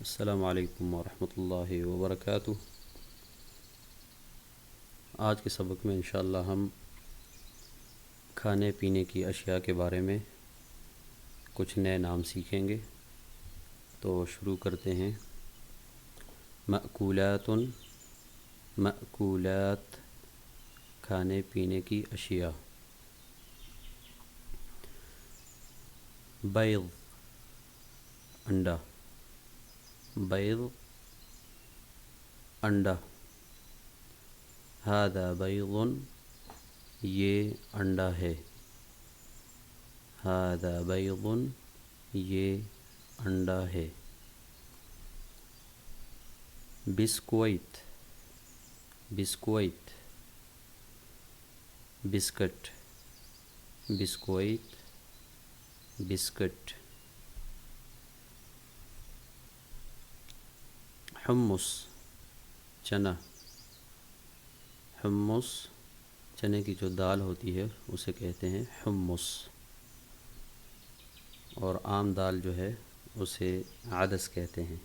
السلام علیکم ورحمۃ اللہ وبرکاتہ۔ آج کے سبق میں انشاءاللہ ہم کھانے پینے کی اشیاء کے بارے میں کچھ نئے نام سیکھیں گے۔ تو شروع کرتے ہیں۔ مأکولات، مأکولات کھانے پینے کی اشیاء۔ بیض انڈا، بیض انڈا۔ ھذا بیض یہ انڈا ہے، ھذا بیض یہ انڈا ہے۔ بسکویت، بسکویت بسکٹ، بسکویت بسکٹ۔ حمص چنا، حمص چنے کی جو دال ہوتی ہے اسے کہتے ہیں حمص، اور عام دال جو ہے اسے عدس کہتے ہیں۔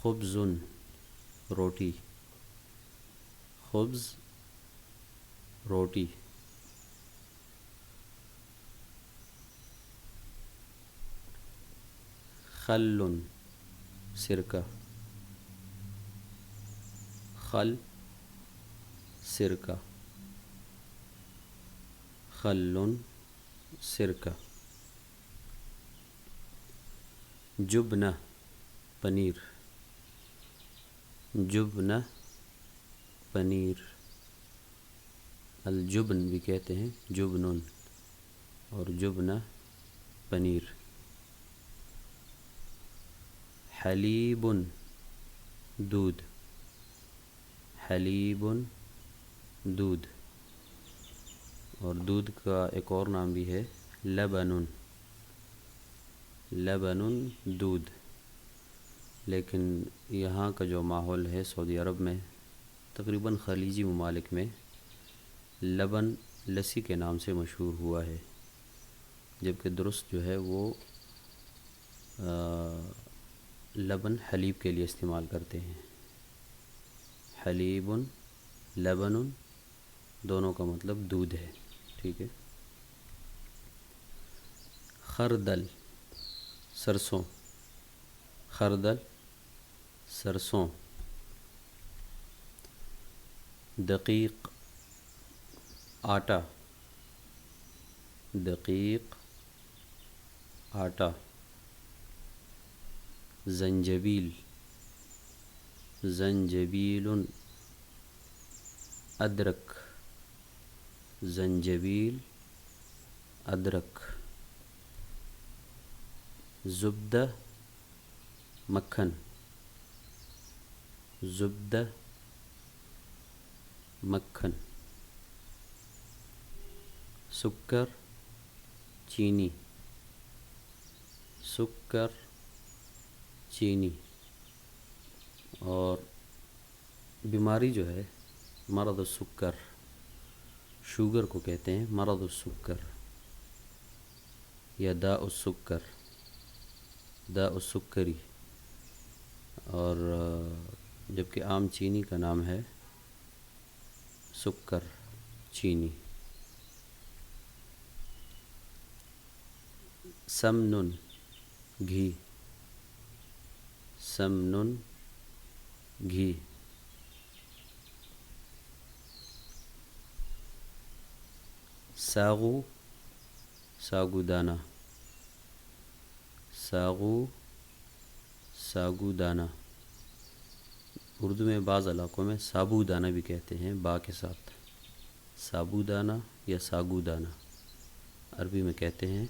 خبز روٹی، خبز روٹی۔ خل سرکہ، خل سرکہ، خل سرکہ۔ جبنہ پنیر، جبنہ پنیر۔ الجبن بھی کہتے ہیں جبن، اور جبنہ پنیر۔ حلیب دودھ، حلیب دودھ، اور دودھ کا ایک اور نام بھی ہے لبن، لبن دودھ۔ لیکن یہاں کا جو ماحول ہے سعودی عرب میں، تقریباً خلیجی ممالک میں، لبن لسی کے نام سے مشہور ہوا ہے، جبکہ درست جو ہے وہ لبن حلیب کے لیے استعمال کرتے ہیں۔ حلیب لبن دونوں کا مطلب دودھ ہے، ٹھیک ہے۔ خردل سرسوں، خردل سرسوں۔ دقیق آٹا، دقیق آٹا۔ زنجبیل، زنجبیل ادرک، زنجبیل ادرک۔ زبدہ مکھن، زبدہ مکھن۔ سکر چینی، سکر چینی۔ اور بیماری جو ہے مرض السکر، شوگر کو کہتے ہیں مرض السکر یا داء السکر، داء السکری۔ اور جبکہ عام چینی کا نام ہے سکر چینی۔ سمن گھی، سمن گھی۔ ساغو ساگو دانہ، ساغو ساگو دانہ۔ اردو میں بعض علاقوں میں سابو دانہ بھی کہتے ہیں با کے ساتھ، سابو دانہ یا ساگو دانہ۔ عربی میں کہتے ہیں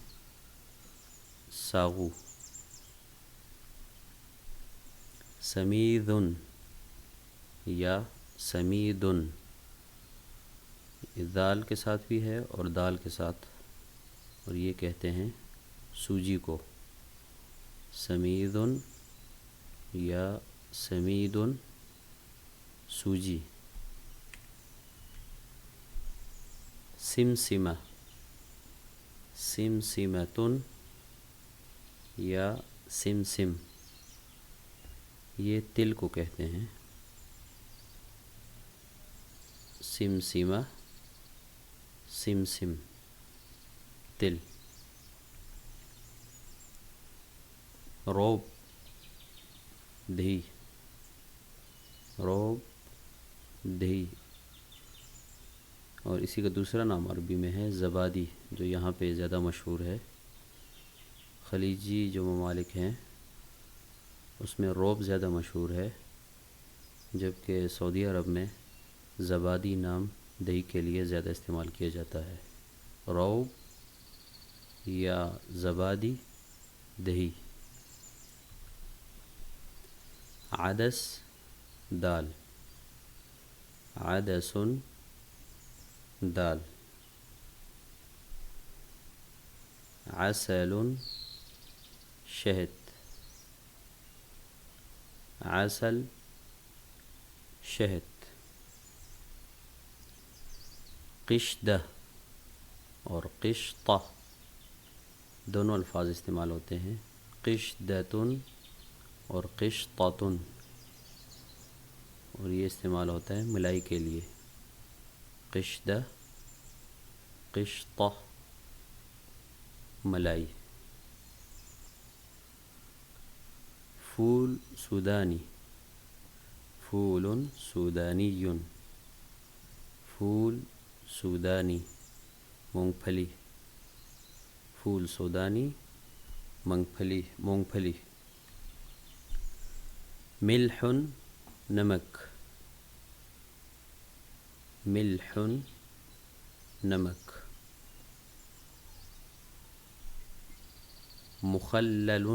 ساغو۔ سمید یا سمید، یہ دال کے ساتھ بھی ہے اور دال کے ساتھ، اور یہ کہتے ہیں سوجی کو سمید یا سمید سوجی۔ سمسمہ، سمسمۃ یا سمسم، یہ تل کو کہتے ہیں، سمسمہ، سمسم، تل۔ روب، دہی، روب، دہی، اور اسی کا دوسرا نام عربی میں ہے زبادی، جو یہاں پہ زیادہ مشہور ہے۔ خلیجی جو ممالک ہیں اس میں روب زیادہ مشہور ہے، جبکہ سعودی عرب میں زبادی نام دہی کے لیے زیادہ استعمال کیا جاتا ہے۔ روب یا زبادی، دہی۔ عدس، دال، عدس، دال۔ عسل، شہد، عسل، شہد۔ قشدہ اور قشطہ دونوں الفاظ استعمال ہوتے ہیں، قشدۃ اور قشطۃ، اور یہ استعمال ہوتا ہے ملائی کے لیے، قشدہ، قشطہ، ملائی۔ فول سودانی، فول سودانی، فول سودانی، مونگ پھلی، پھول سودانی، مونگ پھلی، مونگ پھلی۔ ملح، نمک، ملح، نمک۔ مخلل،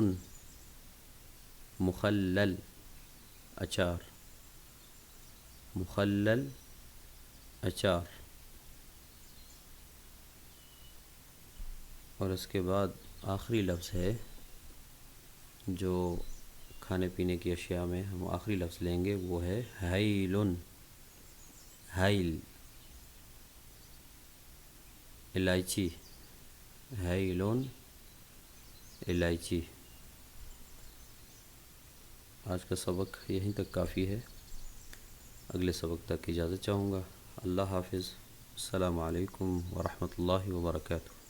مخلل، اچار، مخلل، اچار۔ اور اس کے بعد آخری لفظ ہے جو کھانے پینے کی اشیاء میں ہم آخری لفظ لیں گے، وہ ہے حیل، حیل، الائچی، حیل، الائچی۔ آج کا سبق یہیں تک کافی ہے، اگلے سبق تک اجازت چاہوں گا۔ اللہ حافظ، السلام علیکم ورحمۃ اللہ وبرکاتہ۔